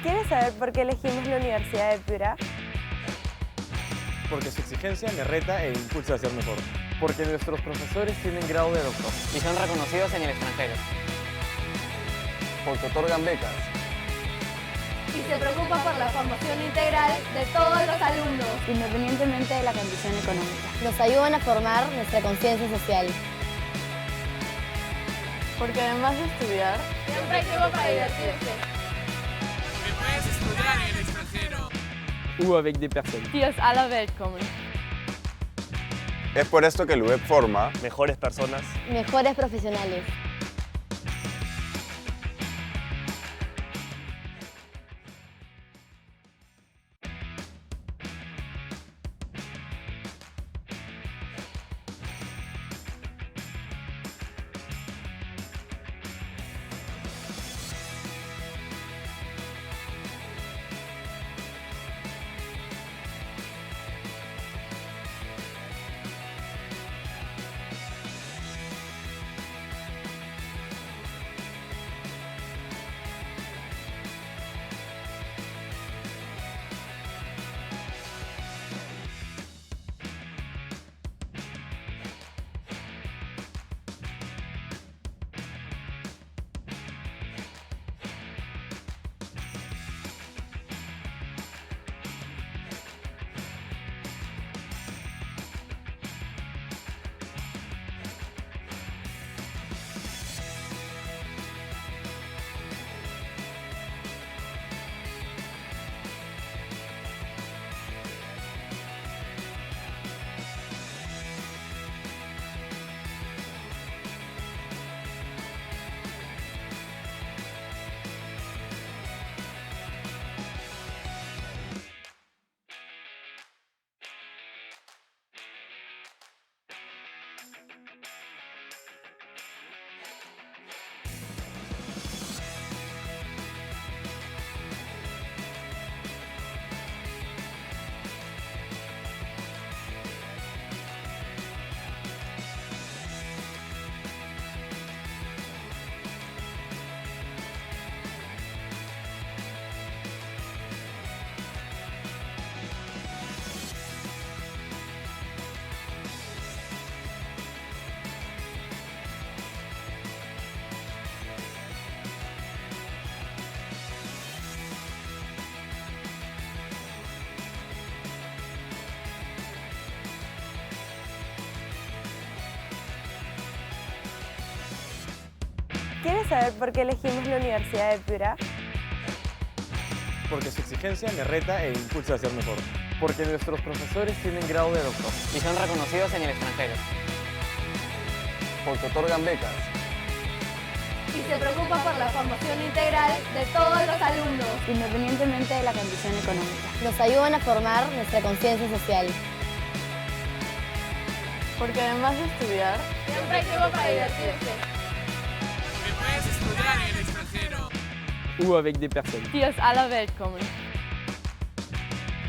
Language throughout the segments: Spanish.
¿Quieres saber por qué elegimos la Universidad de Piura? Porque su exigencia me reta e impulsa a ser mejor. Porque nuestros profesores tienen grado de doctor. Y son reconocidos en el extranjero. Porque otorgan becas. Y se preocupa por la formación integral de todos los alumnos, independientemente de la condición económica. Nos ayudan a formar nuestra conciencia social. Porque además de estudiar, siempre hay tiempo para divertirse. Porque puedes estudiar en el extranjero. Ou avec des personnes. die aus aller Welt kommen. Es por esto que el UEP forma Mejores personas. Mejores profesionales. ¿Quieres saber por qué elegimos la Universidad de Piura? Porque su exigencia me reta e impulsa a ser mejor. Porque nuestros profesores tienen grado de doctor. Y son reconocidos en el extranjero. Porque otorgan becas. Y se preocupa por la formación integral de todos los alumnos, Independientemente de la condición económica. Nos ayudan a formar nuestra conciencia social. Porque además de estudiar, siempre hay tiempo para divertirse. Porque puedes estudiar en el extranjero. Ou avec des personnes. die aus aller Welt kommen.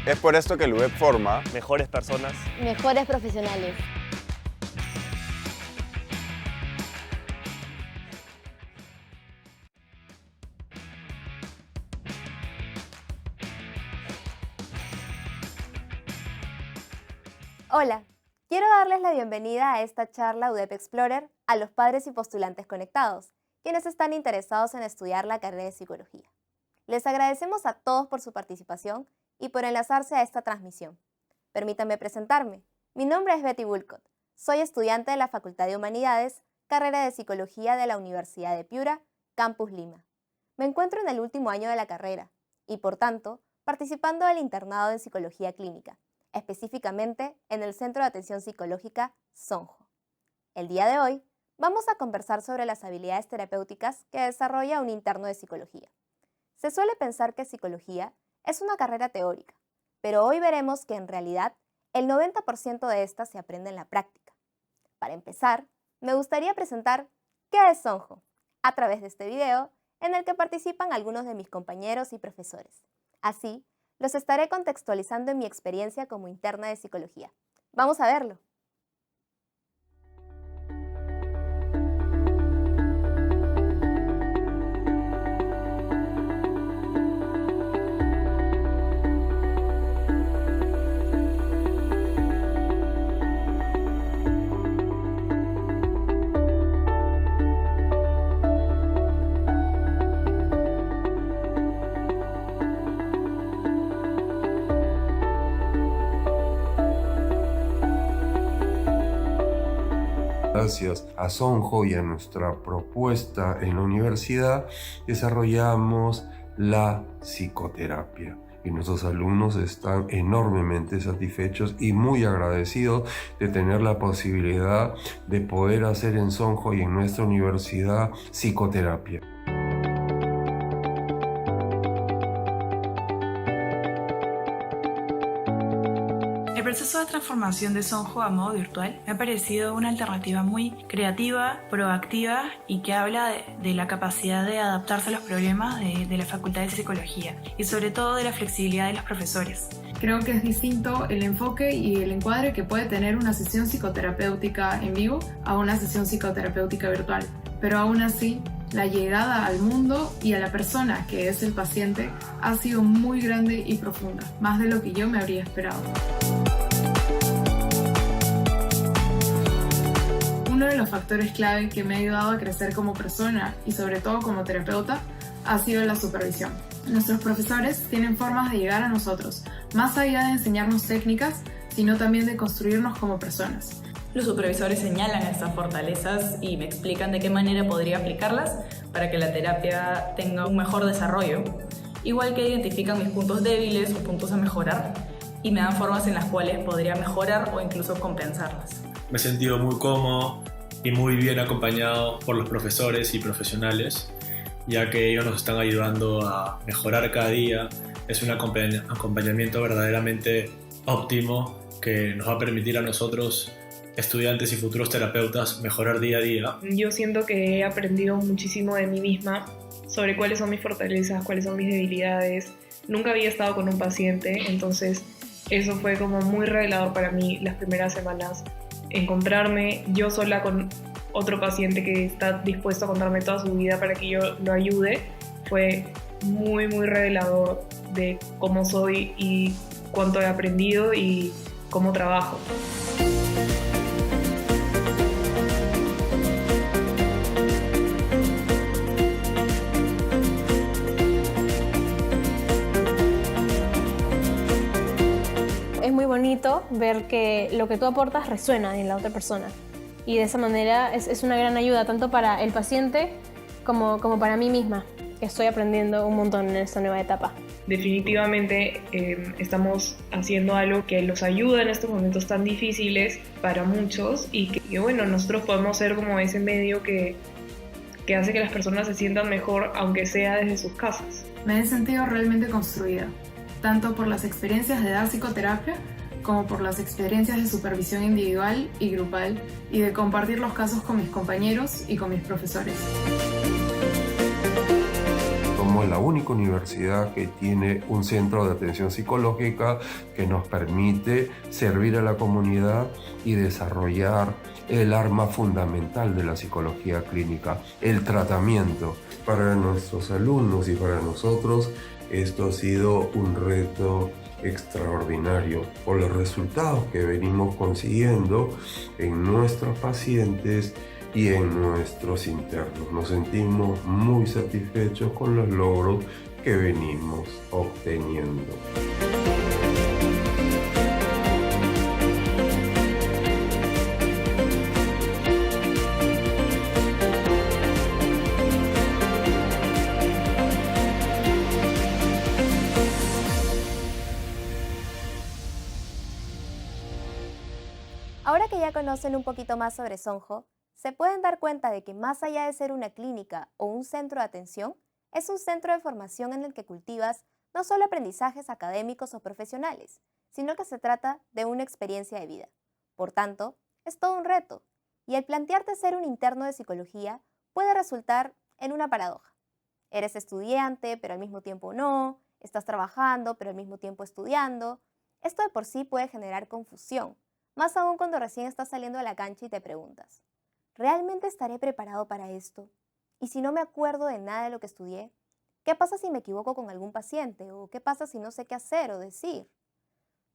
Es por esto que el UEP forma Mejores personas. Mejores profesionales. Hola, quiero darles la bienvenida a esta charla UDEP Explorer a los padres y postulantes conectados, quienes están interesados en estudiar la carrera de psicología. Les agradecemos a todos por su participación y por enlazarse a esta transmisión. Permítanme presentarme. Mi nombre es Betty Woolcott. Soy estudiante de la Facultad de Humanidades, carrera de Psicología de la Universidad de Piura, Campus Lima. Me encuentro en el último año de la carrera y, por tanto, participando del internado en Psicología Clínica, específicamente en el Centro de Atención Psicológica Sonjo. El día de hoy vamos a conversar sobre las habilidades terapéuticas que desarrolla un interno de psicología. Se suele pensar que psicología es una carrera teórica, pero hoy veremos que en realidad el 90% de esta se aprende en la práctica. Para empezar, me gustaría presentar qué es Sonjo a través de este video en el que participan algunos de mis compañeros y profesores. Así, los estaré contextualizando en mi experiencia como interna de psicología. Vamos a verlo. Gracias a Sonjo y a nuestra propuesta en la universidad, desarrollamos la psicoterapia. Y nuestros alumnos están enormemente satisfechos y muy agradecidos de tener la posibilidad de poder hacer en Sonjo y en nuestra universidad psicoterapia. El proceso de transformación de Sonjo a modo virtual me ha parecido una alternativa muy creativa, proactiva y que habla de la capacidad de adaptarse a los problemas de la Facultad de Psicología y sobre todo de la flexibilidad de los profesores. Creo que es distinto el enfoque y el encuadre que puede tener una sesión psicoterapéutica en vivo a una sesión psicoterapéutica virtual, pero aún así la llegada al mundo y a la persona que es el paciente ha sido muy grande y profunda, más de lo que yo me habría esperado. Uno de los factores clave que me ha ayudado a crecer como persona y sobre todo como terapeuta ha sido la supervisión. Nuestros profesores tienen formas de llegar a nosotros, más allá de enseñarnos técnicas, sino también de construirnos como personas. Los supervisores señalan estas fortalezas y me explican de qué manera podría aplicarlas para que la terapia tenga un mejor desarrollo, igual que identifican mis puntos débiles o puntos a mejorar y me dan formas en las cuales podría mejorar o incluso compensarlas. Me he sentido muy cómodo y muy bien acompañado por los profesores y profesionales, ya que ellos nos están ayudando a mejorar cada día. Es un acompañamiento verdaderamente óptimo que nos va a permitir a nosotros, estudiantes y futuros terapeutas, mejorar día a día. Yo siento que he aprendido muchísimo de mí misma sobre cuáles son mis fortalezas, cuáles son mis debilidades. Nunca había estado con un paciente, entonces eso fue como muy revelador para mí las primeras semanas. Encontrarme yo sola con otro paciente que está dispuesto a contarme toda su vida para que yo lo ayude fue muy revelador de cómo soy y cuánto he aprendido y cómo trabajo. Es muy bonito ver que lo que tú aportas resuena en la otra persona y de esa manera es una gran ayuda tanto para el paciente como para mí misma, que estoy aprendiendo un montón en esta nueva etapa. Definitivamente estamos haciendo algo que los ayuda en estos momentos tan difíciles para muchos y que bueno, nosotros podemos ser como ese medio que hace que las personas se sientan mejor aunque sea desde sus casas. Me he sentido realmente construida, tanto por las experiencias de dar psicoterapia como por las experiencias de supervisión individual y grupal y de compartir los casos con mis compañeros y con mis profesores. Somos la única universidad que tiene un centro de atención psicológica que nos permite servir a la comunidad y desarrollar el arma fundamental de la psicología clínica, el tratamiento. Para nuestros alumnos y para nosotros esto ha sido un reto extraordinario por los resultados que venimos consiguiendo en nuestros pacientes y en nuestros internos. Nos sentimos muy satisfechos con los logros que venimos obteniendo. Ahora que ya conocen un poquito más sobre Sonjo, se pueden dar cuenta de que más allá de ser una clínica o un centro de atención, es un centro de formación en el que cultivas no solo aprendizajes académicos o profesionales, sino que se trata de una experiencia de vida. Por tanto, es todo un reto, y el plantearte ser un interno de psicología puede resultar en una paradoja. Eres estudiante, pero al mismo tiempo no, estás trabajando, pero al mismo tiempo estudiando. Esto de por sí puede generar confusión, más aún cuando recién estás saliendo a la cancha y te preguntas, ¿realmente estaré preparado para esto? ¿Y si no me acuerdo de nada de lo que estudié? ¿Qué pasa si me equivoco con algún paciente? ¿O qué pasa si no sé qué hacer o decir?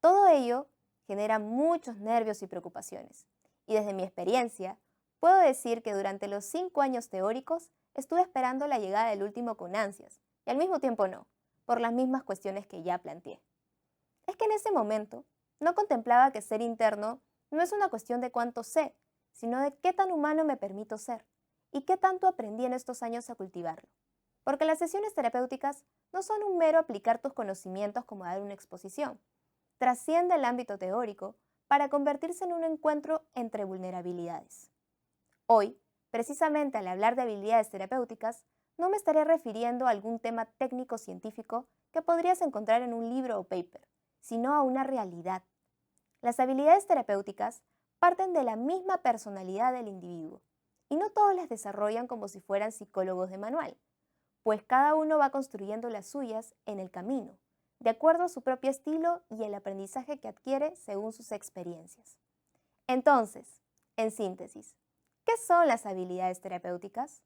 Todo ello genera muchos nervios y preocupaciones. Y desde mi experiencia, puedo decir que durante los 5 años teóricos estuve esperando la llegada del último con ansias, y al mismo tiempo no, por las mismas cuestiones que ya planteé. Es que en ese momento no contemplaba que ser interno no es una cuestión de cuánto sé, sino de qué tan humano me permito ser y qué tanto aprendí en estos años a cultivarlo. Porque las sesiones terapéuticas no son un mero aplicar tus conocimientos como dar una exposición. Trasciende el ámbito teórico para convertirse en un encuentro entre vulnerabilidades. Hoy, precisamente al hablar de habilidades terapéuticas, no me estaré refiriendo a algún tema técnico-científico que podrías encontrar en un libro o paper, sino a una realidad. Las habilidades terapéuticas parten de la misma personalidad del individuo, y no todos las desarrollan como si fueran psicólogos de manual, pues cada uno va construyendo las suyas en el camino, de acuerdo a su propio estilo y el aprendizaje que adquiere según sus experiencias. Entonces, en síntesis, ¿qué son las habilidades terapéuticas?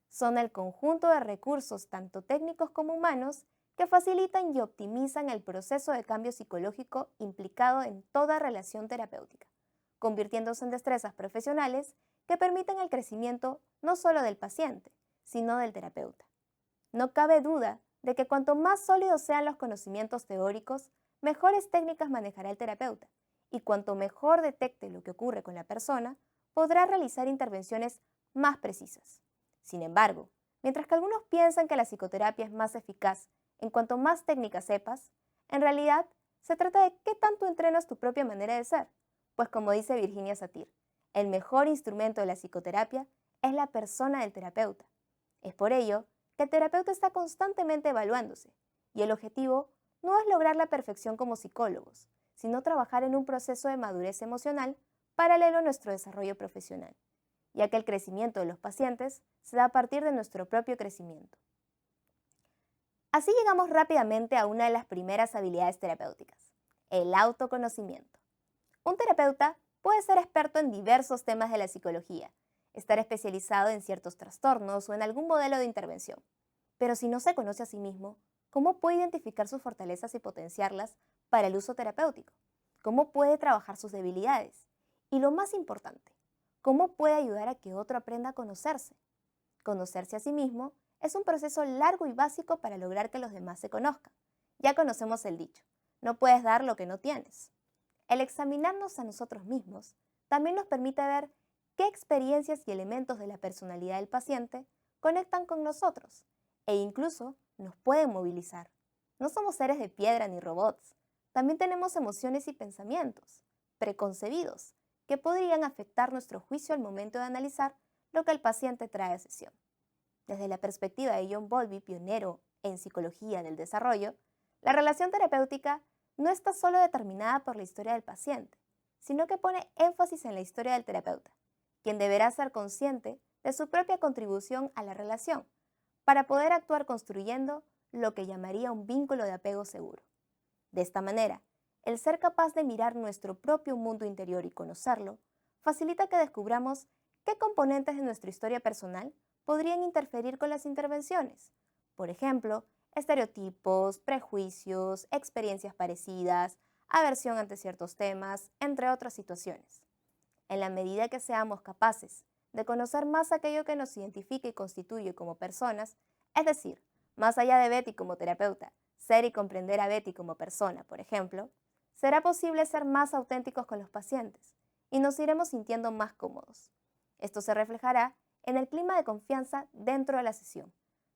Son el conjunto de recursos tanto técnicos como humanos que facilitan y optimizan el proceso de cambio psicológico implicado en toda relación terapéutica, convirtiéndose en destrezas profesionales que permiten el crecimiento no solo del paciente, sino del terapeuta. No cabe duda de que cuanto más sólidos sean los conocimientos teóricos, mejores técnicas manejará el terapeuta, y cuanto mejor detecte lo que ocurre con la persona, podrá realizar intervenciones más precisas. Sin embargo, mientras que algunos piensan que la psicoterapia es más eficaz en cuanto más técnicas sepas, en realidad se trata de qué tanto entrenas tu propia manera de ser, pues como dice Virginia Satir, el mejor instrumento de la psicoterapia es la persona del terapeuta. Es por ello que el terapeuta está constantemente evaluándose, y el objetivo no es lograr la perfección como psicólogos, sino trabajar en un proceso de madurez emocional paralelo a nuestro desarrollo profesional, ya que el crecimiento de los pacientes se da a partir de nuestro propio crecimiento. Así llegamos rápidamente a una de las primeras habilidades terapéuticas, el autoconocimiento. Un terapeuta puede ser experto en diversos temas de la psicología, estar especializado en ciertos trastornos o en algún modelo de intervención. Pero si no se conoce a sí mismo, ¿cómo puede identificar sus fortalezas y potenciarlas para el uso terapéutico? ¿Cómo puede trabajar sus debilidades? Y lo más importante, ¿cómo puede ayudar a que otro aprenda a conocerse? Conocerse a sí mismo es un proceso largo y básico para lograr que los demás se conozcan. Ya conocemos el dicho, no puedes dar lo que no tienes. El examinarnos a nosotros mismos también nos permite ver qué experiencias y elementos de la personalidad del paciente conectan con nosotros e incluso nos pueden movilizar. No somos seres de piedra ni robots. También tenemos emociones y pensamientos preconcebidos que podrían afectar nuestro juicio al momento de analizar lo que el paciente trae a sesión. Desde la perspectiva de John Bowlby, pionero en psicología del desarrollo, la relación terapéutica no está solo determinada por la historia del paciente, sino que pone énfasis en la historia del terapeuta, quien deberá ser consciente de su propia contribución a la relación para poder actuar construyendo lo que llamaría un vínculo de apego seguro. De esta manera, el ser capaz de mirar nuestro propio mundo interior y conocerlo facilita que descubramos qué componentes de nuestra historia personal podrían interferir con las intervenciones. Por ejemplo, estereotipos, prejuicios, experiencias parecidas, aversión ante ciertos temas, entre otras situaciones. En la medida que seamos capaces de conocer más aquello que nos identifica y constituye como personas, es decir, más allá de Betty como terapeuta, ser y comprender a Betty como persona, por ejemplo, será posible ser más auténticos con los pacientes y nos iremos sintiendo más cómodos. Esto se reflejará en el clima de confianza dentro de la sesión,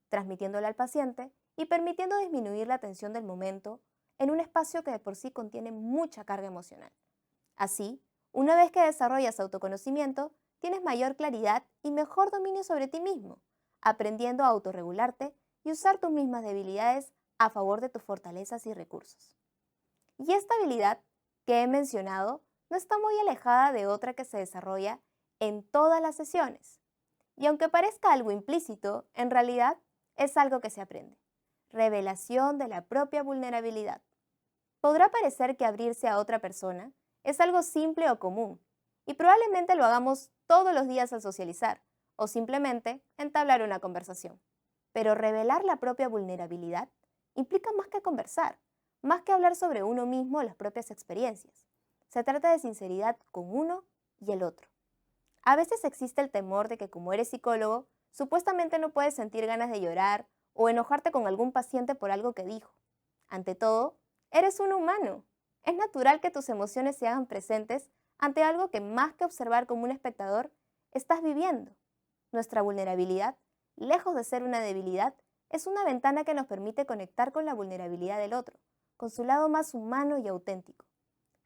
transmitiéndole al paciente y permitiendo disminuir la tensión del momento en un espacio que de por sí contiene mucha carga emocional. Así, una vez que desarrollas autoconocimiento, tienes mayor claridad y mejor dominio sobre ti mismo, aprendiendo a autorregularte y usar tus mismas debilidades a favor de tus fortalezas y recursos. Y esta habilidad que he mencionado no está muy alejada de otra que se desarrolla en todas las sesiones. Y aunque parezca algo implícito, en realidad es algo que se aprende. Revelación de la propia vulnerabilidad. Podrá parecer que abrirse a otra persona es algo simple o común, y probablemente lo hagamos todos los días al socializar, o simplemente entablar una conversación. Pero revelar la propia vulnerabilidad implica más que conversar, más que hablar sobre uno mismo o las propias experiencias. Se trata de sinceridad con uno y el otro. A veces existe el temor de que como eres psicólogo, supuestamente no puedes sentir ganas de llorar o enojarte con algún paciente por algo que dijo. Ante todo, eres un humano. Es natural que tus emociones se hagan presentes ante algo que más que observar como un espectador, estás viviendo. Nuestra vulnerabilidad, lejos de ser una debilidad, es una ventana que nos permite conectar con la vulnerabilidad del otro, con su lado más humano y auténtico.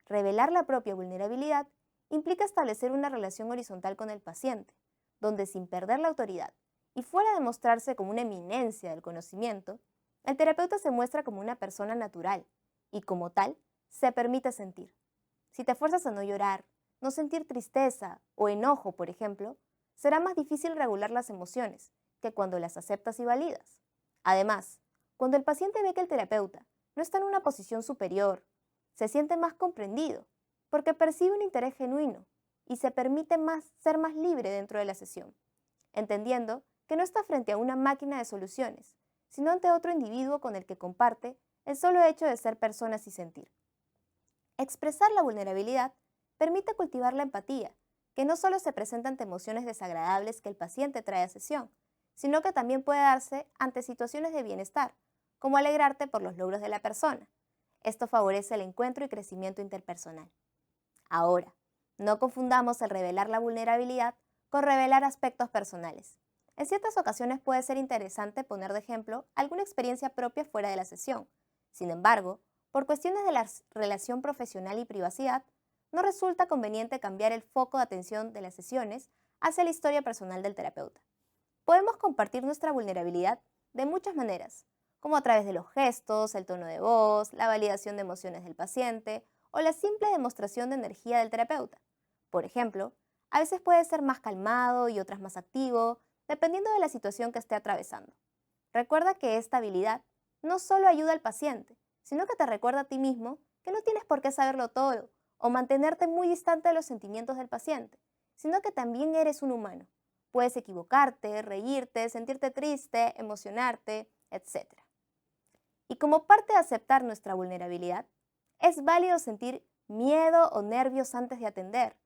Revelar la propia vulnerabilidad implica establecer una relación horizontal con el paciente, donde sin perder la autoridad y fuera de mostrarse como una eminencia del conocimiento, el terapeuta se muestra como una persona natural y como tal se permite sentir. Si te fuerzas a no llorar, no sentir tristeza o enojo, por ejemplo, será más difícil regular las emociones que cuando las aceptas y validas. Además, cuando el paciente ve que el terapeuta no está en una posición superior, se siente más comprendido porque percibe un interés genuino y se permite ser más libre dentro de la sesión, entendiendo que no está frente a una máquina de soluciones, sino ante otro individuo con el que comparte el solo hecho de ser personas y sentir. Expresar la vulnerabilidad permite cultivar la empatía, que no solo se presenta ante emociones desagradables que el paciente trae a sesión, sino que también puede darse ante situaciones de bienestar, como alegrarte por los logros de la persona. Esto favorece el encuentro y crecimiento interpersonal. Ahora, no confundamos el revelar la vulnerabilidad con revelar aspectos personales. En ciertas ocasiones puede ser interesante poner de ejemplo alguna experiencia propia fuera de la sesión. Sin embargo, por cuestiones de la relación profesional y privacidad, no resulta conveniente cambiar el foco de atención de las sesiones hacia la historia personal del terapeuta. Podemos compartir nuestra vulnerabilidad de muchas maneras, como a través de los gestos, el tono de voz, la validación de emociones del paciente o la simple demostración de energía del terapeuta. Por ejemplo, a veces puede ser más calmado y otras más activo, dependiendo de la situación que esté atravesando. Recuerda que esta habilidad no solo ayuda al paciente, sino que te recuerda a ti mismo que no tienes por qué saberlo todo o mantenerte muy distante de los sentimientos del paciente, sino que también eres un humano. Puedes equivocarte, reírte, sentirte triste, emocionarte, etc. Y como parte de aceptar nuestra vulnerabilidad, es válido sentir miedo o nervios antes de atender.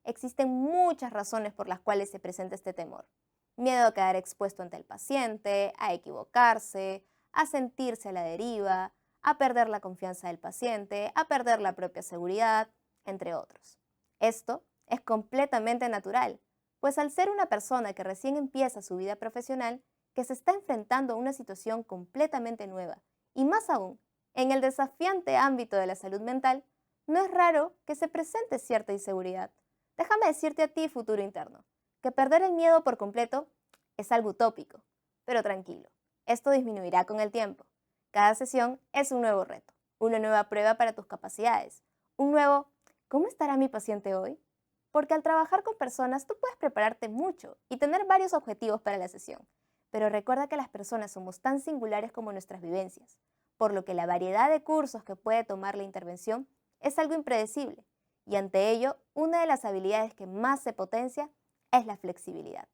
Existen muchas razones por las cuales se presenta este temor. Miedo a quedar expuesto ante el paciente, a equivocarse, a sentirse a la deriva, a perder la confianza del paciente, a perder la propia seguridad, entre otros. Esto es completamente natural, pues al ser una persona que recién empieza su vida profesional, que se está enfrentando a una situación completamente nueva, y más aún, en el desafiante ámbito de la salud mental, no es raro que se presente cierta inseguridad. Déjame decirte a ti, futuro interno, que perder el miedo por completo es algo utópico, pero tranquilo, esto disminuirá con el tiempo. Cada sesión es un nuevo reto, una nueva prueba para tus capacidades, un nuevo ¿cómo estará mi paciente hoy? Porque al trabajar con personas tú puedes prepararte mucho y tener varios objetivos para la sesión, pero recuerda que las personas somos tan singulares como nuestras vivencias, por lo que la variedad de cursos que puede tomar la intervención es algo impredecible, y ante ello, una de las habilidades que más se potencia es la flexibilidad.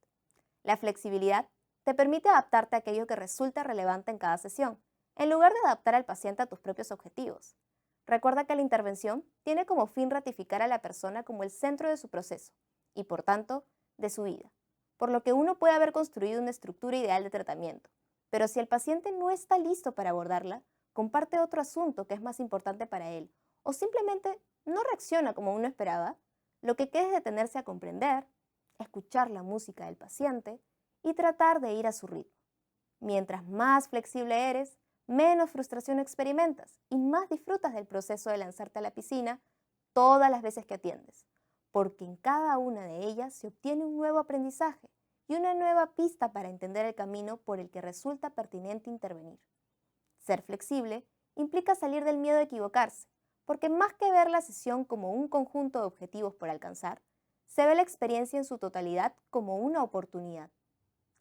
La flexibilidad te permite adaptarte a aquello que resulta relevante en cada sesión, en lugar de adaptar al paciente a tus propios objetivos. Recuerda que la intervención tiene como fin ratificar a la persona como el centro de su proceso y, por tanto, de su vida, por lo que uno puede haber construido una estructura ideal de tratamiento, pero si el paciente no está listo para abordarla, comparte otro asunto que es más importante para él o simplemente no reacciona como uno esperaba, lo que queda es detenerse a comprender, escuchar la música del paciente y tratar de ir a su ritmo. Mientras más flexible eres, menos frustración experimentas y más disfrutas del proceso de lanzarte a la piscina todas las veces que atiendes, porque en cada una de ellas se obtiene un nuevo aprendizaje y una nueva pista para entender el camino por el que resulta pertinente intervenir. Ser flexible implica salir del miedo a equivocarse, porque más que ver la sesión como un conjunto de objetivos por alcanzar, se ve la experiencia en su totalidad como una oportunidad.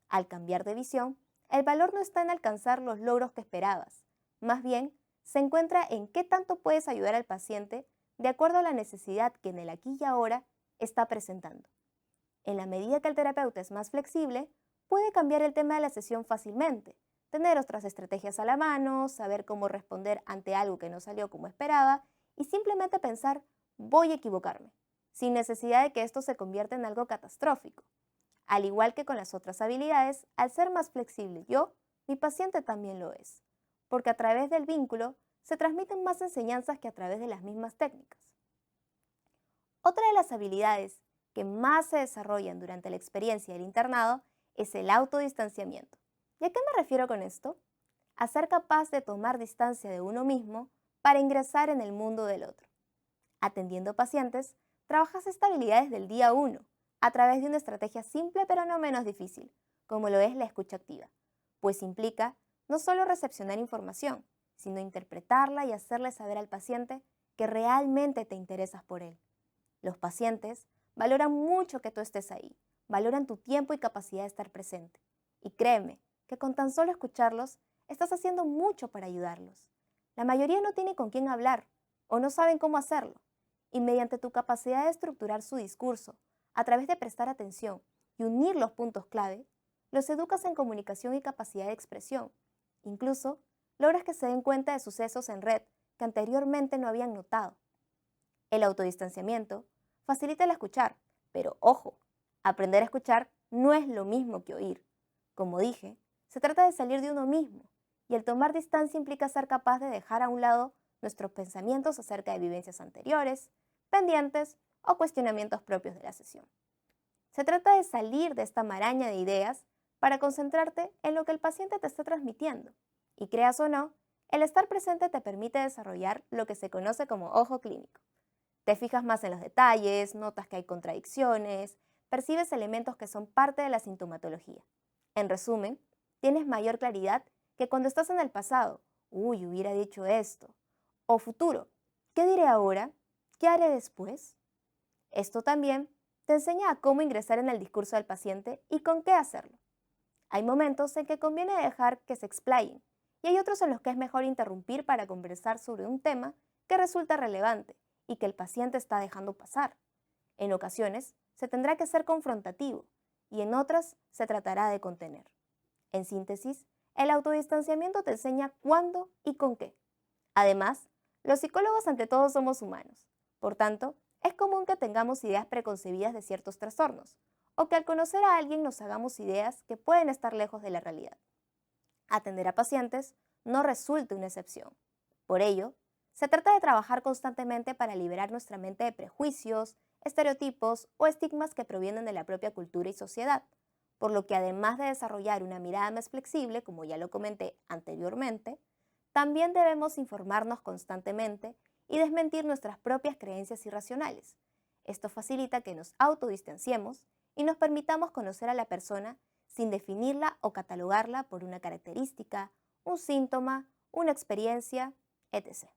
Al cambiar de visión, el valor no está en alcanzar los logros que esperabas, más bien se encuentra en qué tanto puedes ayudar al paciente de acuerdo a la necesidad que en el aquí y ahora está presentando. En la medida que el terapeuta es más flexible, puede cambiar el tema de la sesión fácilmente, tener otras estrategias a la mano, saber cómo responder ante algo que no salió como esperaba y simplemente pensar, voy a equivocarme, sin necesidad de que esto se convierta en algo catastrófico. Al igual que con las otras habilidades, al ser más flexible yo, mi paciente también lo es, porque a través del vínculo se transmiten más enseñanzas que a través de las mismas técnicas. Otra de las habilidades que más se desarrollan durante la experiencia del internado es el autodistanciamiento. ¿Y a qué me refiero con esto? A ser capaz de tomar distancia de uno mismo para ingresar en el mundo del otro. Atendiendo pacientes, trabajas esta habilidad desde el día 1, a través de una estrategia simple pero no menos difícil, como lo es la escucha activa, pues implica no solo recepcionar información, sino interpretarla y hacerle saber al paciente que realmente te interesas por él. Los pacientes valoran mucho que tú estés ahí, valoran tu tiempo y capacidad de estar presente. Y créeme que con tan solo escucharlos, estás haciendo mucho para ayudarlos. La mayoría no tiene con quién hablar o no saben cómo hacerlo. Y mediante tu capacidad de estructurar su discurso, a través de prestar atención y unir los puntos clave, los educas en comunicación y capacidad de expresión. Incluso, logras que se den cuenta de sucesos en red que anteriormente no habían notado. El autodistanciamiento facilita el escuchar, pero ojo, aprender a escuchar no es lo mismo que oír. Como dije, se trata de salir de uno mismo, y el tomar distancia implica ser capaz de dejar a un lado nuestros pensamientos acerca de vivencias anteriores, pendientes o cuestionamientos propios de la sesión. Se trata de salir de esta maraña de ideas para concentrarte en lo que el paciente te está transmitiendo. Y creas o no, el estar presente te permite desarrollar lo que se conoce como ojo clínico. Te fijas más en los detalles, notas que hay contradicciones, percibes elementos que son parte de la sintomatología. En resumen, tienes mayor claridad que cuando estás en el pasado. Uy, hubiera dicho esto. O futuro, ¿qué diré ahora? ¿Qué haré después? Esto también te enseña a cómo ingresar en el discurso del paciente y con qué hacerlo. Hay momentos en que conviene dejar que se explayen y hay otros en los que es mejor interrumpir para conversar sobre un tema que resulta relevante y que el paciente está dejando pasar. En ocasiones se tendrá que ser confrontativo y en otras se tratará de contener. En síntesis, el autodistanciamiento te enseña cuándo y con qué. Además, los psicólogos ante todo somos humanos. Por tanto, es común que tengamos ideas preconcebidas de ciertos trastornos o que al conocer a alguien nos hagamos ideas que pueden estar lejos de la realidad. Atender a pacientes no resulta una excepción. Por ello, se trata de trabajar constantemente para liberar nuestra mente de prejuicios, estereotipos o estigmas que provienen de la propia cultura y sociedad, por lo que además de desarrollar una mirada más flexible, como ya lo comenté anteriormente, también debemos informarnos constantemente y desmentir nuestras propias creencias irracionales. Esto facilita que nos autodistanciemos y nos permitamos conocer a la persona sin definirla o catalogarla por una característica, un síntoma, una experiencia, etc.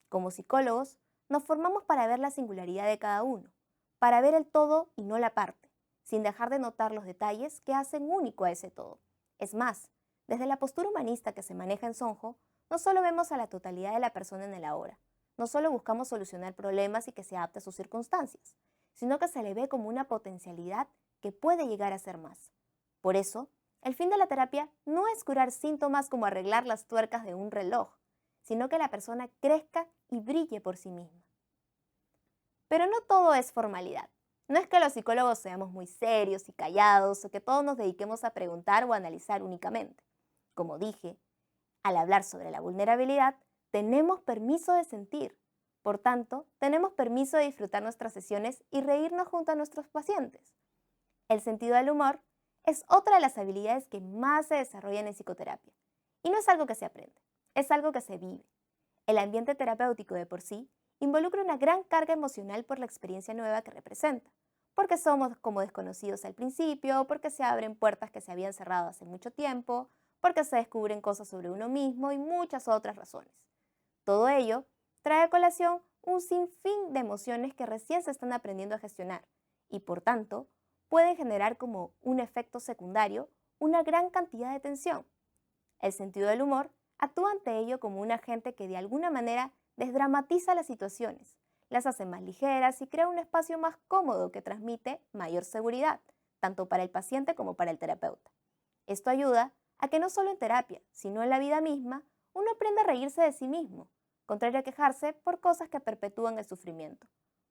Como psicólogos, nos formamos para ver la singularidad de cada uno, para ver el todo y no la parte, sin dejar de notar los detalles que hacen único a ese todo. Es más, desde la postura humanista que se maneja en Sonjo, no solo vemos a la totalidad de la persona en el ahora, no solo buscamos solucionar problemas y que se adapte a sus circunstancias, sino que se le ve como una potencialidad que puede llegar a ser más. Por eso, el fin de la terapia no es curar síntomas como arreglar las tuercas de un reloj, sino que la persona crezca y brille por sí misma. Pero no todo es formalidad. No es que los psicólogos seamos muy serios y callados o que todos nos dediquemos a preguntar o a analizar únicamente. Como dije, al hablar sobre la vulnerabilidad, tenemos permiso de sentir. Por tanto, tenemos permiso de disfrutar nuestras sesiones y reírnos junto a nuestros pacientes. El sentido del humor es otra de las habilidades que más se desarrollan en psicoterapia. Y no es algo que se aprende, es algo que se vive. El ambiente terapéutico de por sí involucra una gran carga emocional por la experiencia nueva que representa, porque somos como desconocidos al principio, porque se abren puertas que se habían cerrado hace mucho tiempo, porque se descubren cosas sobre uno mismo y muchas otras razones. Todo ello trae a colación un sinfín de emociones que recién se están aprendiendo a gestionar y, por tanto, pueden generar como un efecto secundario una gran cantidad de tensión. El sentido del humor actúa ante ello como un agente que de alguna manera desdramatiza las situaciones, las hace más ligeras y crea un espacio más cómodo que transmite mayor seguridad, tanto para el paciente como para el terapeuta. Esto ayuda a que no solo en terapia, sino en la vida misma, uno aprenda a reírse de sí mismo, contrario a quejarse por cosas que perpetúan el sufrimiento.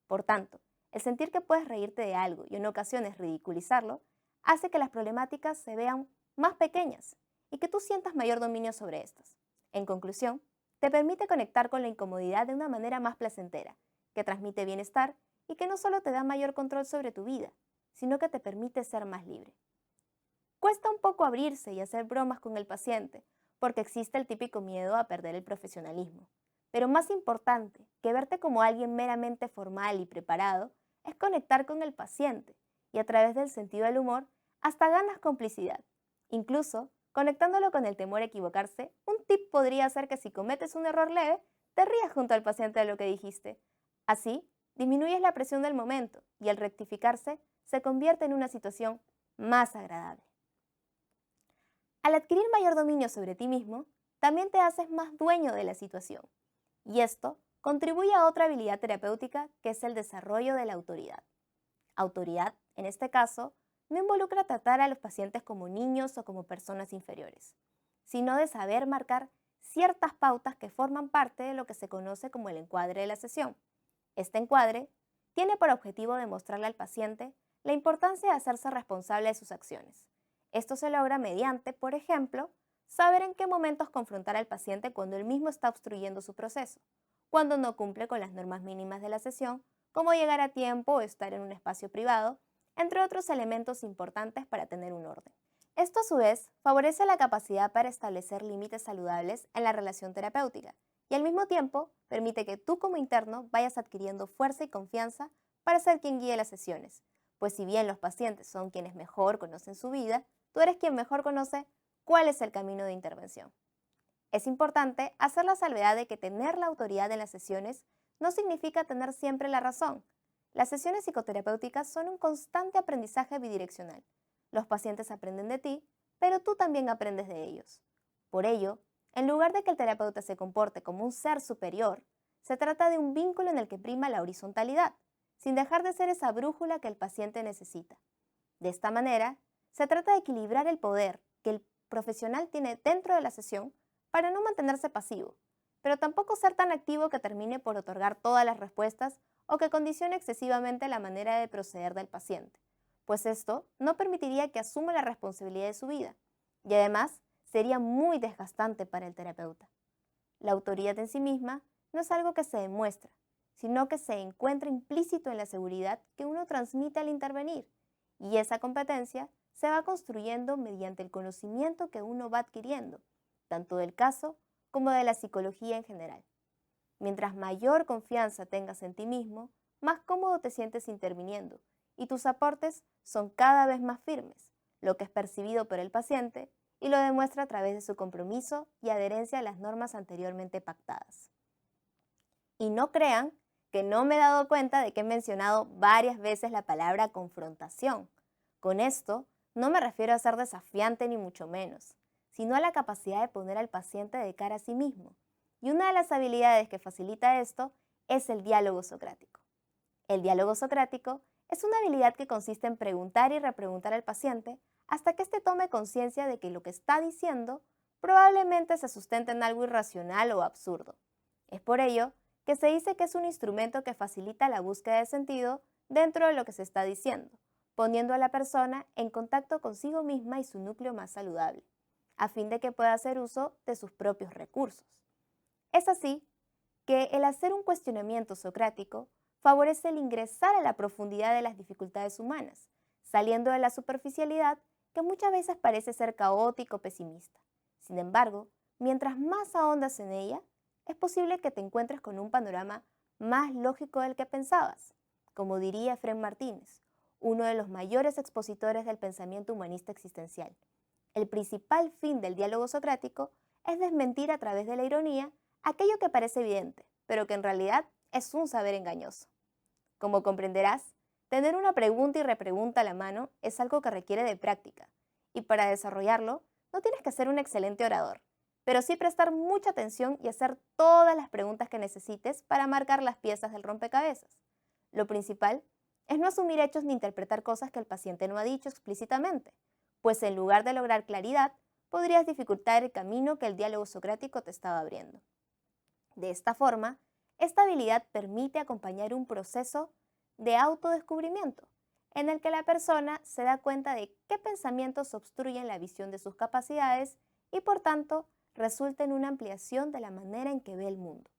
Por tanto, el sentir que puedes reírte de algo y en ocasiones ridiculizarlo, hace que las problemáticas se vean más pequeñas y que tú sientas mayor dominio sobre estas. En conclusión, te permite conectar con la incomodidad de una manera más placentera, que transmite bienestar y que no solo te da mayor control sobre tu vida, sino que te permite ser más libre. Cuesta un poco abrirse y hacer bromas con el paciente, porque existe el típico miedo a perder el profesionalismo. Pero más importante que verte como alguien meramente formal y preparado, es conectar con el paciente y a través del sentido del humor hasta ganas complicidad. Incluso, conectándolo con el temor a equivocarse, un tip podría ser que si cometes un error leve, te rías junto al paciente de lo que dijiste. Así, disminuyes la presión del momento y al rectificarse, se convierte en una situación más agradable. Al adquirir mayor dominio sobre ti mismo, también te haces más dueño de la situación. Y esto contribuye a otra habilidad terapéutica que es el desarrollo de la autoridad. Autoridad, en este caso, no involucra tratar a los pacientes como niños o como personas inferiores, sino de saber marcar ciertas pautas que forman parte de lo que se conoce como el encuadre de la sesión. Este encuadre tiene por objetivo demostrarle al paciente la importancia de hacerse responsable de sus acciones. Esto se logra mediante, por ejemplo, saber en qué momentos confrontar al paciente cuando él mismo está obstruyendo su proceso, cuando no cumple con las normas mínimas de la sesión, como llegar a tiempo o estar en un espacio privado, entre otros elementos importantes para tener un orden. Esto a su vez favorece la capacidad para establecer límites saludables en la relación terapéutica y al mismo tiempo permite que tú como interno vayas adquiriendo fuerza y confianza para ser quien guíe las sesiones, pues si bien los pacientes son quienes mejor conocen su vida, tú eres quien mejor conoce cuál es el camino de intervención. Es importante hacer la salvedad de que tener la autoridad en las sesiones no significa tener siempre la razón. Las sesiones psicoterapéuticas son un constante aprendizaje bidireccional. Los pacientes aprenden de ti, pero tú también aprendes de ellos. Por ello, en lugar de que el terapeuta se comporte como un ser superior, se trata de un vínculo en el que prima la horizontalidad, sin dejar de ser esa brújula que el paciente necesita. De esta manera, se trata de equilibrar el poder que el profesional tiene dentro de la sesión para no mantenerse pasivo, pero tampoco ser tan activo que termine por otorgar todas las respuestas o que condicione excesivamente la manera de proceder del paciente, pues esto no permitiría que asuma la responsabilidad de su vida y además sería muy desgastante para el terapeuta. La autoridad en sí misma no es algo que se demuestra, sino que se encuentra implícito en la seguridad que uno transmite al intervenir, y esa competencia se va construyendo mediante el conocimiento que uno va adquiriendo, tanto del caso como de la psicología en general. Mientras mayor confianza tengas en ti mismo, más cómodo te sientes interviniendo y tus aportes son cada vez más firmes, lo que es percibido por el paciente y lo demuestra a través de su compromiso y adherencia a las normas anteriormente pactadas. Y no crean que no me he dado cuenta de que he mencionado varias veces la palabra confrontación. Con esto no me refiero a ser desafiante ni mucho menos, sino a la capacidad de poner al paciente de cara a sí mismo. Y una de las habilidades que facilita esto es el diálogo socrático. El diálogo socrático es una habilidad que consiste en preguntar y repreguntar al paciente hasta que éste tome conciencia de que lo que está diciendo probablemente se sustente en algo irracional o absurdo. Es por ello que se dice que es un instrumento que facilita la búsqueda de sentido dentro de lo que se está diciendo, poniendo a la persona en contacto consigo misma y su núcleo más saludable, a fin de que pueda hacer uso de sus propios recursos. Es así que el hacer un cuestionamiento socrático favorece el ingresar a la profundidad de las dificultades humanas, saliendo de la superficialidad que muchas veces parece ser caótico o pesimista. Sin embargo, mientras más ahondas en ella, es posible que te encuentres con un panorama más lógico del que pensabas. Como diría Efrén Martínez, uno de los mayores expositores del pensamiento humanista existencial. El principal fin del diálogo socrático es desmentir a través de la ironía aquello que parece evidente, pero que en realidad es un saber engañoso. Como comprenderás, tener una pregunta y repregunta a la mano es algo que requiere de práctica, y para desarrollarlo no tienes que ser un excelente orador, pero sí prestar mucha atención y hacer todas las preguntas que necesites para marcar las piezas del rompecabezas. Lo principal es no asumir hechos ni interpretar cosas que el paciente no ha dicho explícitamente, pues en lugar de lograr claridad, podrías dificultar el camino que el diálogo socrático te estaba abriendo. De esta forma, esta habilidad permite acompañar un proceso de autodescubrimiento, en el que la persona se da cuenta de qué pensamientos obstruyen la visión de sus capacidades y, por tanto, resulta en una ampliación de la manera en que ve el mundo.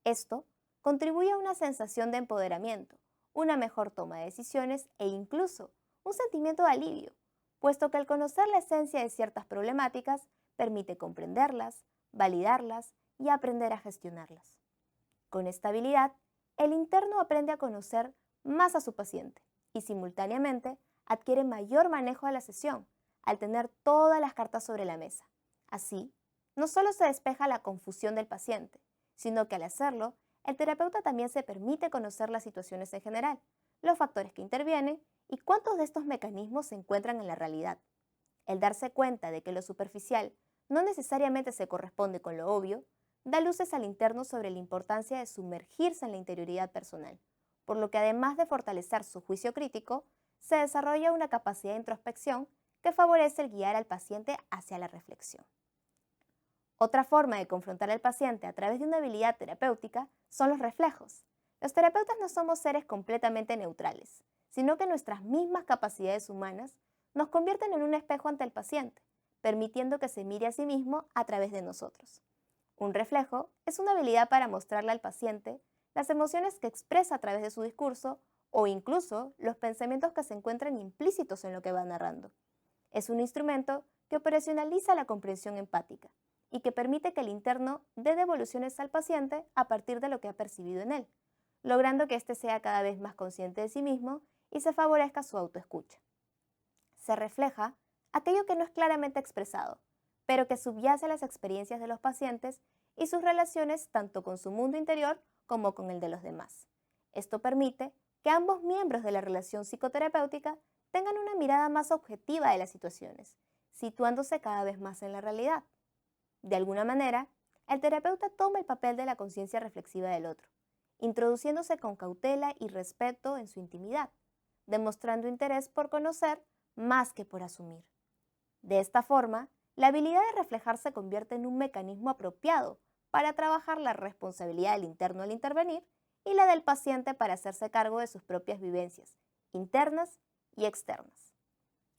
Esto contribuye a una sensación de empoderamiento, una mejor toma de decisiones e incluso un sentimiento de alivio, puesto que al conocer la esencia de ciertas problemáticas permite comprenderlas, validarlas y aprender a gestionarlas. Con esta habilidad, el interno aprende a conocer más a su paciente y simultáneamente adquiere mayor manejo de la sesión al tener todas las cartas sobre la mesa. Así, no solo se despeja la confusión del paciente, sino que al hacerlo, el terapeuta también se permite conocer las situaciones en general, los factores que intervienen y cuántos de estos mecanismos se encuentran en la realidad. El darse cuenta de que lo superficial no necesariamente se corresponde con lo obvio, da luces al interno sobre la importancia de sumergirse en la interioridad personal, por lo que además de fortalecer su juicio crítico, se desarrolla una capacidad de introspección que favorece el guiar al paciente hacia la reflexión. Otra forma de confrontar al paciente a través de una habilidad terapéutica son los reflejos. Los terapeutas no somos seres completamente neutrales, sino que nuestras mismas capacidades humanas nos convierten en un espejo ante el paciente, permitiendo que se mire a sí mismo a través de nosotros. Un reflejo es una habilidad para mostrarle al paciente las emociones que expresa a través de su discurso o incluso los pensamientos que se encuentran implícitos en lo que va narrando. Es un instrumento que operacionaliza la comprensión empática y que permite que el interno dé devoluciones al paciente a partir de lo que ha percibido en él, logrando que éste sea cada vez más consciente de sí mismo y se favorezca su autoescucha. Se refleja aquello que no es claramente expresado, pero que subyace a las experiencias de los pacientes y sus relaciones tanto con su mundo interior como con el de los demás. Esto permite que ambos miembros de la relación psicoterapéutica tengan una mirada más objetiva de las situaciones, situándose cada vez más en la realidad. De alguna manera, el terapeuta toma el papel de la conciencia reflexiva del otro, introduciéndose con cautela y respeto en su intimidad, demostrando interés por conocer más que por asumir. De esta forma, la habilidad de reflejar se convierte en un mecanismo apropiado para trabajar la responsabilidad del interno al intervenir y la del paciente para hacerse cargo de sus propias vivencias, internas y externas.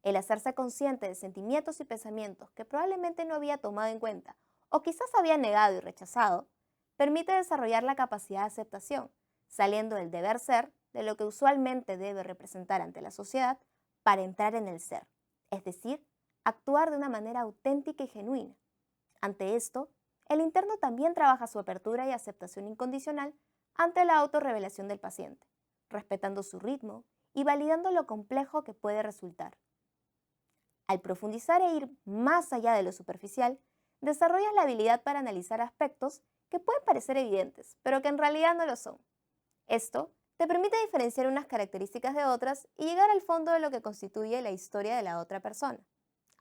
El hacerse consciente de sentimientos y pensamientos que probablemente no había tomado en cuenta o quizás había negado y rechazado, permite desarrollar la capacidad de aceptación, saliendo del deber ser, de lo que usualmente debe representar ante la sociedad, para entrar en el ser, es decir, actuar de una manera auténtica y genuina. Ante esto, el interno también trabaja su apertura y aceptación incondicional ante la autorrevelación del paciente, respetando su ritmo y validando lo complejo que puede resultar. Al profundizar e ir más allá de lo superficial, desarrollas la habilidad para analizar aspectos que pueden parecer evidentes, pero que en realidad no lo son. Esto te permite diferenciar unas características de otras y llegar al fondo de lo que constituye la historia de la otra persona.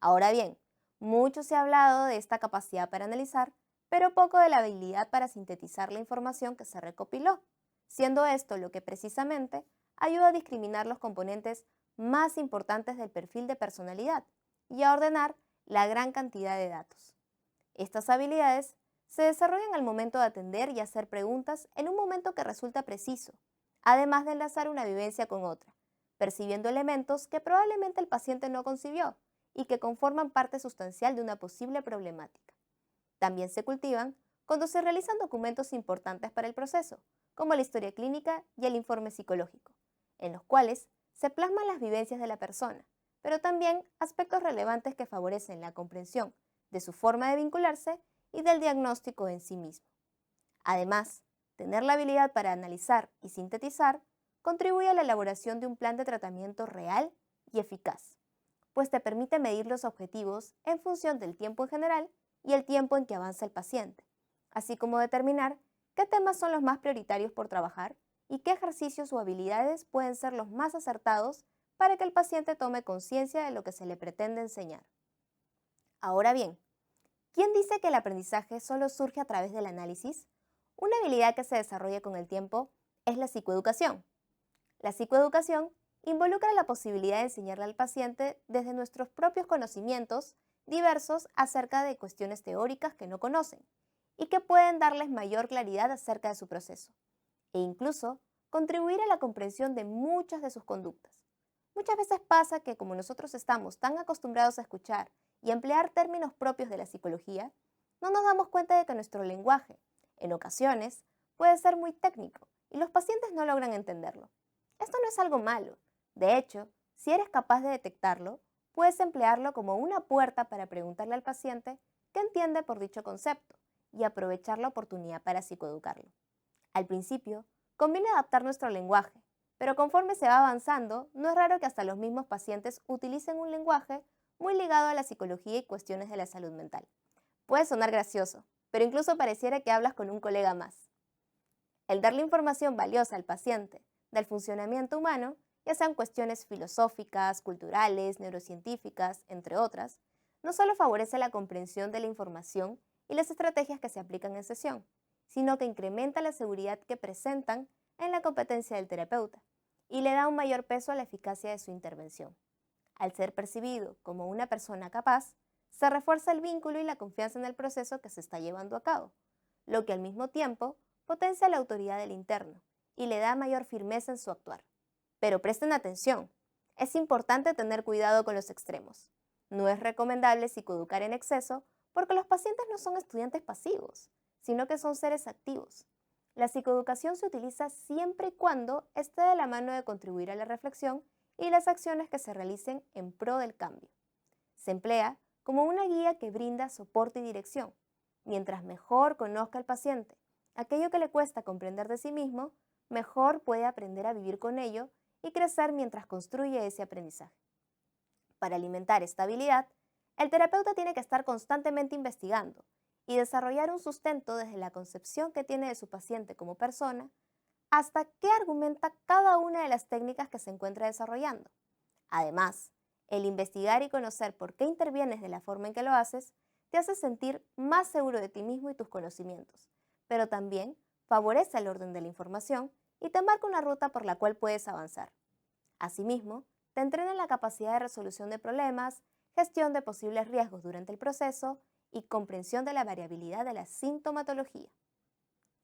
Ahora bien, mucho se ha hablado de esta capacidad para analizar, pero poco de la habilidad para sintetizar la información que se recopiló, siendo esto lo que precisamente ayuda a discriminar los componentes más importantes del perfil de personalidad y a ordenar la gran cantidad de datos. Estas habilidades se desarrollan al momento de atender y hacer preguntas en un momento que resulta preciso, además de enlazar una vivencia con otra, percibiendo elementos que probablemente el paciente no concibió y que conforman parte sustancial de una posible problemática. También se cultivan cuando se realizan documentos importantes para el proceso, como la historia clínica y el informe psicológico, en los cuales se plasman las vivencias de la persona, pero también aspectos relevantes que favorecen la comprensión de su forma de vincularse y del diagnóstico en sí mismo. Además, tener la habilidad para analizar y sintetizar contribuye a la elaboración de un plan de tratamiento real y eficaz, pues te permite medir los objetivos en función del tiempo en general y el tiempo en que avanza el paciente, así como determinar qué temas son los más prioritarios por trabajar y qué ejercicios o habilidades pueden ser los más acertados para que el paciente tome conciencia de lo que se le pretende enseñar. Ahora bien, ¿quién dice que el aprendizaje solo surge a través del análisis? Una habilidad que se desarrolla con el tiempo es la psicoeducación. La psicoeducación involucra la posibilidad de enseñarle al paciente desde nuestros propios conocimientos diversos acerca de cuestiones teóricas que no conocen y que pueden darles mayor claridad acerca de su proceso, e incluso contribuir a la comprensión de muchas de sus conductas. Muchas veces pasa que como nosotros estamos tan acostumbrados a escuchar y emplear términos propios de la psicología, no nos damos cuenta de que nuestro lenguaje, en ocasiones, puede ser muy técnico y los pacientes no logran entenderlo. Esto no es algo malo. De hecho, si eres capaz de detectarlo, puedes emplearlo como una puerta para preguntarle al paciente qué entiende por dicho concepto y aprovechar la oportunidad para psicoeducarlo. Al principio, conviene adaptar nuestro lenguaje, pero conforme se va avanzando, no es raro que hasta los mismos pacientes utilicen un lenguaje muy ligado a la psicología y cuestiones de la salud mental. Puede sonar gracioso, pero incluso pareciera que hablas con un colega más. El darle información valiosa al paciente del funcionamiento humano, ya sean cuestiones filosóficas, culturales, neurocientíficas, entre otras, no solo favorece la comprensión de la información y las estrategias que se aplican en sesión, sino que incrementa la seguridad que presentan en la competencia del terapeuta y le da un mayor peso a la eficacia de su intervención. Al ser percibido como una persona capaz, se refuerza el vínculo y la confianza en el proceso que se está llevando a cabo, lo que al mismo tiempo potencia la autoridad del interno y le da mayor firmeza en su actuar. Pero presten atención, es importante tener cuidado con los extremos. No es recomendable psicoeducar en exceso porque los pacientes no son estudiantes pasivos, sino que son seres activos. La psicoeducación se utiliza siempre y cuando esté de la mano de contribuir a la reflexión y las acciones que se realicen en pro del cambio. Se emplea como una guía que brinda soporte y dirección. Mientras mejor conozca al paciente aquello que le cuesta comprender de sí mismo, mejor puede aprender a vivir con ello y crecer mientras construye ese aprendizaje. Para alimentar esta habilidad, el terapeuta tiene que estar constantemente investigando y desarrollar un sustento desde la concepción que tiene de su paciente como persona hasta qué argumenta cada una de las técnicas que se encuentra desarrollando. Además, el investigar y conocer por qué intervienes de la forma en que lo haces te hace sentir más seguro de ti mismo y tus conocimientos, pero también favorece el orden de la información y te marca una ruta por la cual puedes avanzar. Asimismo, te entrena en la capacidad de resolución de problemas, gestión de posibles riesgos durante el proceso y comprensión de la variabilidad de la sintomatología.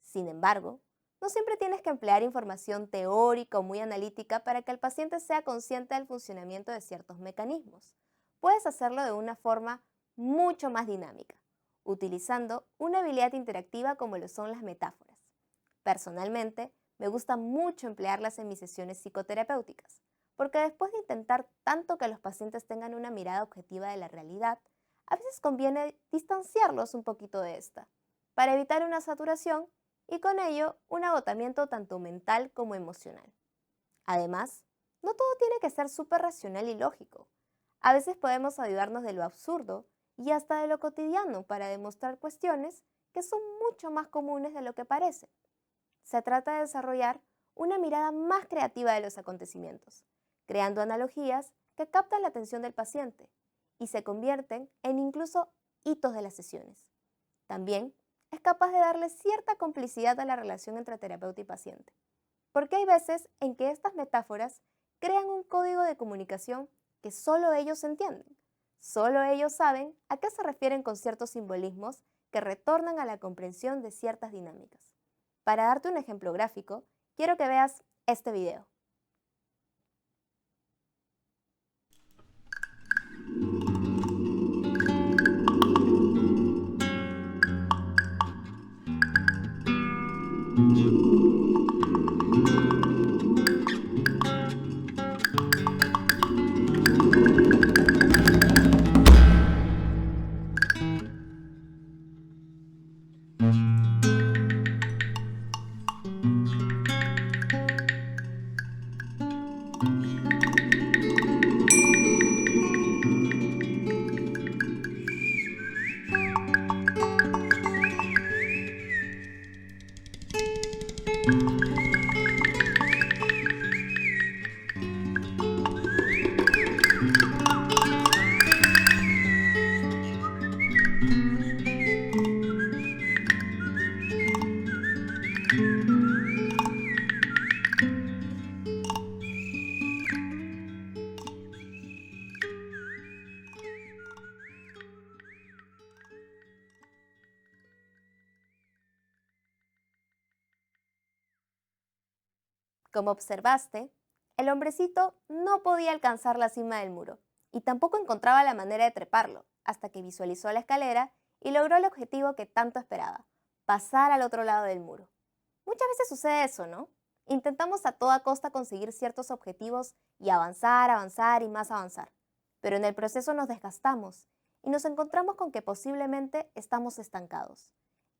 Sin embargo, no siempre tienes que emplear información teórica o muy analítica para que el paciente sea consciente del funcionamiento de ciertos mecanismos. Puedes hacerlo de una forma mucho más dinámica, utilizando una habilidad interactiva como lo son las metáforas. Personalmente, me gusta mucho emplearlas en mis sesiones psicoterapéuticas, porque después de intentar tanto que los pacientes tengan una mirada objetiva de la realidad, a veces conviene distanciarlos un poquito de esta, para evitar una saturación y con ello un agotamiento tanto mental como emocional. Además, no todo tiene que ser súper racional y lógico. A veces podemos ayudarnos de lo absurdo y hasta de lo cotidiano para demostrar cuestiones que son mucho más comunes de lo que parecen. Se trata de desarrollar una mirada más creativa de los acontecimientos, creando analogías que captan la atención del paciente y se convierten en incluso hitos de las sesiones. También es capaz de darle cierta complicidad a la relación entre terapeuta y paciente, porque hay veces en que estas metáforas crean un código de comunicación que solo ellos entienden. Solo ellos saben a qué se refieren con ciertos simbolismos que retornan a la comprensión de ciertas dinámicas. Para darte un ejemplo gráfico, quiero que veas este video. Como observaste, el hombrecito no podía alcanzar la cima del muro y tampoco encontraba la manera de treparlo hasta que visualizó la escalera y logró el objetivo que tanto esperaba, pasar al otro lado del muro. Muchas veces sucede eso, ¿no? Intentamos a toda costa conseguir ciertos objetivos y avanzar, avanzar y más avanzar. Pero en el proceso nos desgastamos y nos encontramos con que posiblemente estamos estancados.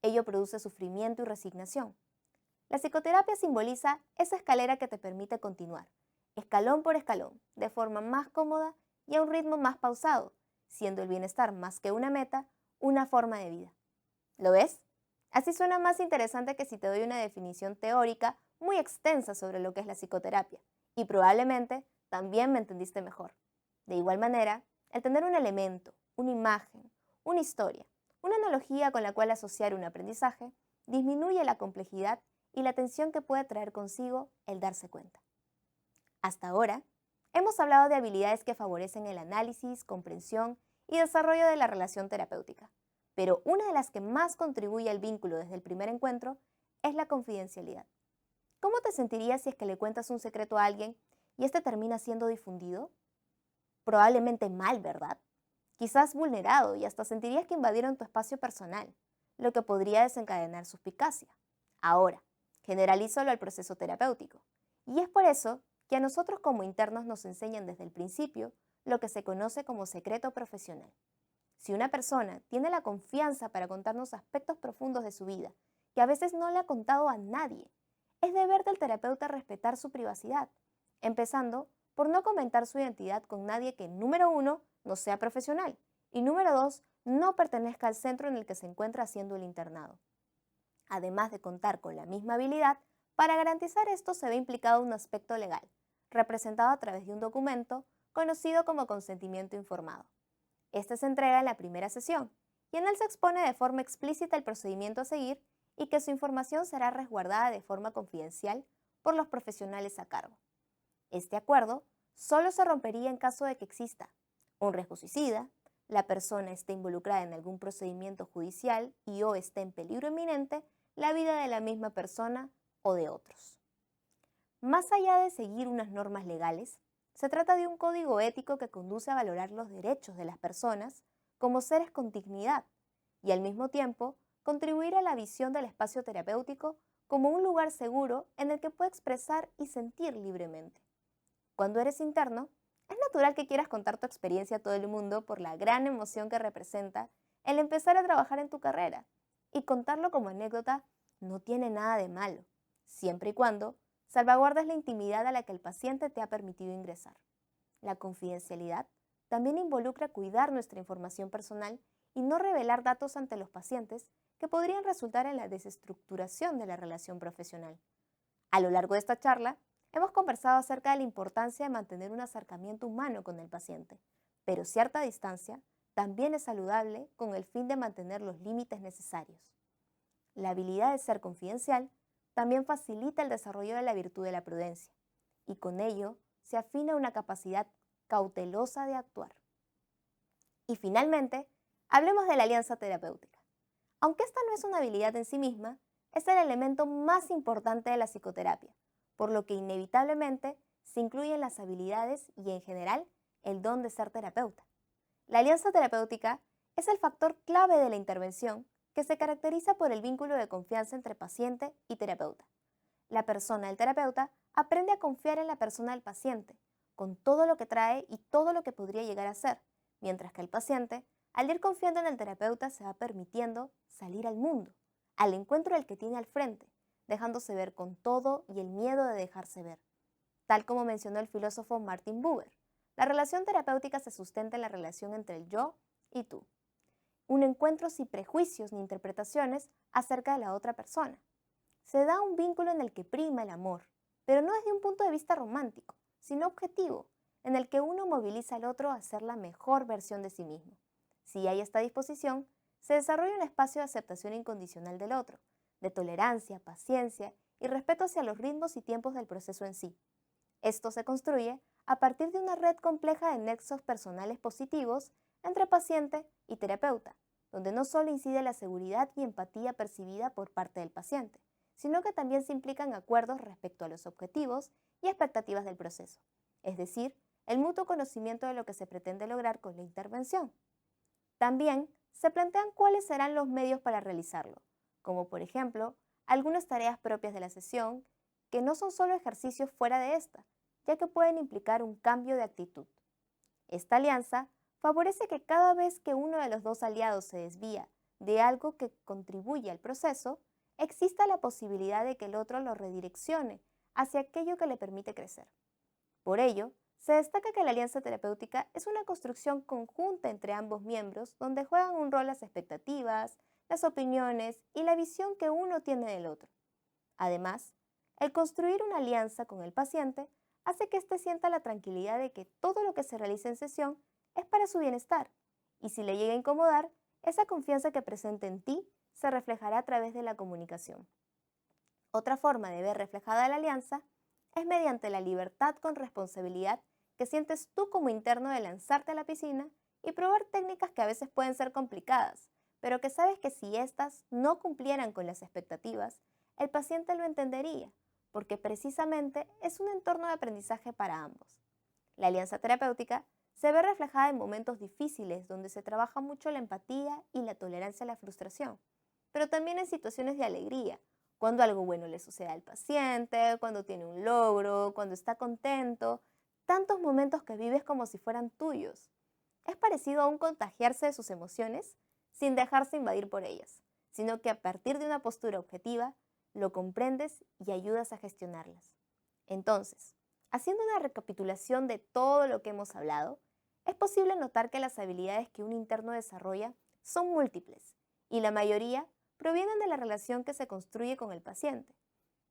Ello produce sufrimiento y resignación. La psicoterapia simboliza esa escalera que te permite continuar, escalón por escalón, de forma más cómoda y a un ritmo más pausado, siendo el bienestar más que una meta, una forma de vida. ¿Lo ves? Así suena más interesante que si te doy una definición teórica muy extensa sobre lo que es la psicoterapia, y probablemente también me entendiste mejor. De igual manera, el tener un elemento, una imagen, una historia, una analogía con la cual asociar un aprendizaje, disminuye la complejidad y la tensión que puede traer consigo el darse cuenta. Hasta ahora, hemos hablado de habilidades que favorecen el análisis, comprensión y desarrollo de la relación terapéutica, pero una de las que más contribuye al vínculo desde el primer encuentro es la confidencialidad. ¿Cómo te sentirías si es que le cuentas un secreto a alguien y este termina siendo difundido? Probablemente mal, ¿verdad? Quizás vulnerado y hasta sentirías que invadieron tu espacio personal, lo que podría desencadenar suspicacia. Ahora, generalízalo al proceso terapéutico. Y es por eso que a nosotros como internos nos enseñan desde el principio lo que se conoce como secreto profesional. Si una persona tiene la confianza para contarnos aspectos profundos de su vida, que a veces no le ha contado a nadie, es deber del terapeuta respetar su privacidad, empezando por no comentar su identidad con nadie que, número 1, no sea profesional y número 2, no pertenezca al centro en el que se encuentra haciendo el internado. Además de contar con la misma habilidad, para garantizar esto se ve implicado un aspecto legal, representado a través de un documento conocido como consentimiento informado. Este se entrega en la primera sesión y en él se expone de forma explícita el procedimiento a seguir y que su información será resguardada de forma confidencial por los profesionales a cargo. Este acuerdo solo se rompería en caso de que exista un riesgo suicida, la persona esté involucrada en algún procedimiento judicial y o esté en peligro inminente la vida de la misma persona o de otros. Más allá de seguir unas normas legales, se trata de un código ético que conduce a valorar los derechos de las personas como seres con dignidad y al mismo tiempo contribuir a la visión del espacio terapéutico como un lugar seguro en el que puede expresar y sentir libremente. Cuando eres interno, es natural que quieras contar tu experiencia a todo el mundo por la gran emoción que representa el empezar a trabajar en tu carrera, y contarlo como anécdota no tiene nada de malo, siempre y cuando salvaguardes la intimidad a la que el paciente te ha permitido ingresar. La confidencialidad también involucra cuidar nuestra información personal y no revelar datos ante los pacientes que podrían resultar en la desestructuración de la relación profesional. A lo largo de esta charla, hemos conversado acerca de la importancia de mantener un acercamiento humano con el paciente, pero cierta distancia también es saludable con el fin de mantener los límites necesarios. La habilidad de ser confidencial también facilita el desarrollo de la virtud de la prudencia, y con ello se afina una capacidad cautelosa de actuar. Y finalmente, hablemos de la alianza terapéutica. Aunque esta no es una habilidad en sí misma, es el elemento más importante de la psicoterapia, por lo que inevitablemente se incluyen las habilidades y en general el don de ser terapeuta. La alianza terapéutica es el factor clave de la intervención que se caracteriza por el vínculo de confianza entre paciente y terapeuta. La persona del terapeuta aprende a confiar en la persona del paciente, con todo lo que trae y todo lo que podría llegar a ser, mientras que el paciente, al ir confiando en el terapeuta, se va permitiendo salir al mundo, al encuentro del que tiene al frente, dejándose ver con todo y el miedo de dejarse ver. Tal como mencionó el filósofo Martin Buber, la relación terapéutica se sustenta en la relación entre el yo y tú. Un encuentro sin prejuicios ni interpretaciones acerca de la otra persona. Se da un vínculo en el que prima el amor, pero no desde un punto de vista romántico, sino objetivo, en el que uno moviliza al otro a ser la mejor versión de sí mismo. Si hay esta disposición, se desarrolla un espacio de aceptación incondicional del otro, de tolerancia, paciencia y respeto hacia los ritmos y tiempos del proceso en sí. Esto se construye a partir de una red compleja de nexos personales positivos entre paciente y terapeuta, donde no solo incide la seguridad y empatía percibida por parte del paciente, sino que también se implican acuerdos respecto a los objetivos y expectativas del proceso, es decir, el mutuo conocimiento de lo que se pretende lograr con la intervención. También se plantean cuáles serán los medios para realizarlo, como por ejemplo, algunas tareas propias de la sesión que no son solo ejercicios fuera de esta, ya que pueden implicar un cambio de actitud. Esta alianza favorece que cada vez que uno de los dos aliados se desvía de algo que contribuye al proceso, exista la posibilidad de que el otro lo redireccione hacia aquello que le permite crecer. Por ello, se destaca que la alianza terapéutica es una construcción conjunta entre ambos miembros donde juegan un rol las expectativas, las opiniones y la visión que uno tiene del otro. Además, el construir una alianza con el paciente hace que éste sienta la tranquilidad de que todo lo que se realiza en sesión es para su bienestar, y si le llega a incomodar, esa confianza que presenta en ti se reflejará a través de la comunicación. Otra forma de ver reflejada la alianza es mediante la libertad con responsabilidad que sientes tú como interno de lanzarte a la piscina y probar técnicas que a veces pueden ser complicadas, pero que sabes que si éstas no cumplieran con las expectativas, el paciente lo entendería, porque precisamente es un entorno de aprendizaje para ambos. La alianza terapéutica se ve reflejada en momentos difíciles donde se trabaja mucho la empatía y la tolerancia a la frustración, pero también en situaciones de alegría, cuando algo bueno le sucede al paciente, cuando tiene un logro, cuando está contento, tantos momentos que vives como si fueran tuyos. Es parecido a un contagiarse de sus emociones sin dejarse invadir por ellas, sino que a partir de una postura objetiva, lo comprendes y ayudas a gestionarlas. Entonces, haciendo una recapitulación de todo lo que hemos hablado, es posible notar que las habilidades que un interno desarrolla son múltiples y la mayoría provienen de la relación que se construye con el paciente.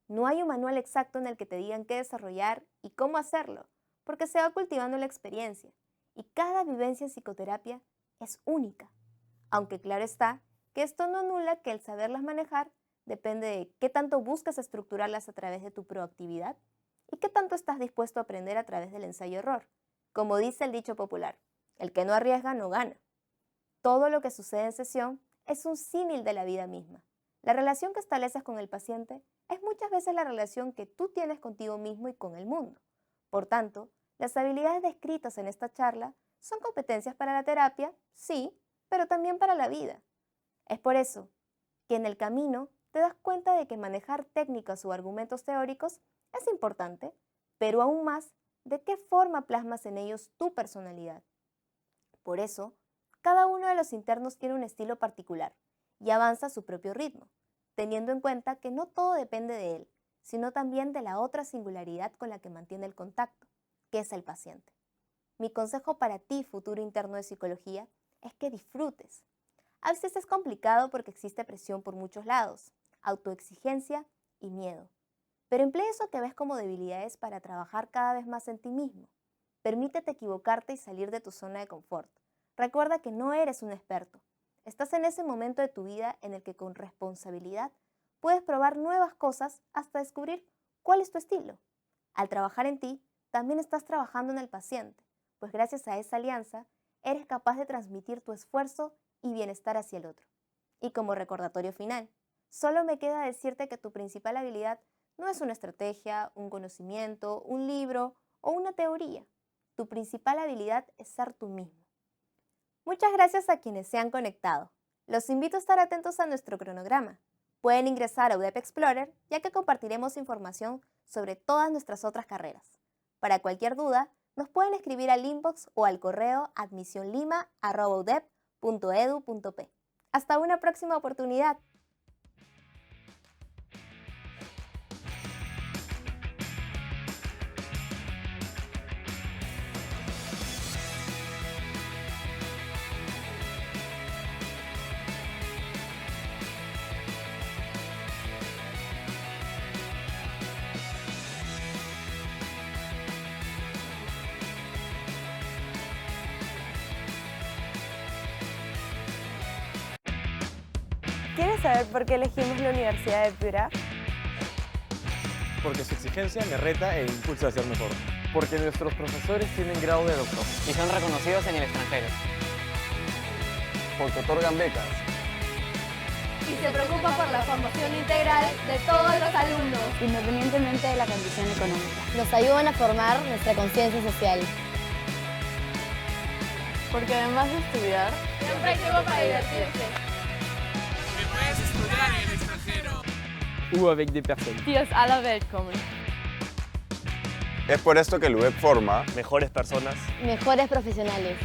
No hay un manual exacto en el que te digan qué desarrollar y cómo hacerlo, porque se va cultivando la experiencia y cada vivencia en psicoterapia es única. Aunque claro está que esto no anula que el saberlas manejar depende de qué tanto buscas estructurarlas a través de tu proactividad y qué tanto estás dispuesto a aprender a través del ensayo-error. Como dice el dicho popular, el que no arriesga no gana. Todo lo que sucede en sesión es un símil de la vida misma. La relación que estableces con el paciente es muchas veces la relación que tú tienes contigo mismo y con el mundo. Por tanto, las habilidades descritas en esta charla son competencias para la terapia, sí, pero también para la vida. Es por eso que en el camino te das cuenta de que manejar técnicas o argumentos teóricos es importante, pero aún más de qué forma plasmas en ellos tu personalidad. Por eso, cada uno de los internos tiene un estilo particular y avanza a su propio ritmo, teniendo en cuenta que no todo depende de él, sino también de la otra singularidad con la que mantiene el contacto, que es el paciente. Mi consejo para ti, futuro interno de psicología, es que disfrutes. A veces es complicado porque existe presión por muchos lados, autoexigencia y miedo. Pero emplea eso que ves como debilidades para trabajar cada vez más en ti mismo. Permítete equivocarte y salir de tu zona de confort. Recuerda que no eres un experto. Estás en ese momento de tu vida en el que con responsabilidad puedes probar nuevas cosas hasta descubrir cuál es tu estilo. Al trabajar en ti, también estás trabajando en el paciente, pues gracias a esa alianza eres capaz de transmitir tu esfuerzo y bienestar hacia el otro. Y como recordatorio final, solo me queda decirte que tu principal habilidad no es una estrategia, un conocimiento, un libro o una teoría. Tu principal habilidad es ser tú mismo. Muchas gracias a quienes se han conectado. Los invito a estar atentos a nuestro cronograma. Pueden ingresar a UDEP Explorer, ya que compartiremos información sobre todas nuestras otras carreras. Para cualquier duda, nos pueden escribir al inbox o al correo admisionlima@udep.edu.p. Hasta una próxima oportunidad. ¿Quieres saber por qué elegimos la Universidad de Piura? Porque su exigencia me reta e impulsa a ser mejor. Porque nuestros profesores tienen grado de doctor. Y son reconocidos en el extranjero. Porque otorgan becas. Y se preocupa por la formación integral de todos los alumnos, independientemente de la condición económica. Nos ayudan a formar nuestra conciencia social. Porque además de estudiar, siempre hay tiempo para divertirse. Que puedes estudiar en el extranjero. ou avec des personnes. die aus aller Welt kommen. Es por esto que el web forma Mejores personas. Mejores profesionales.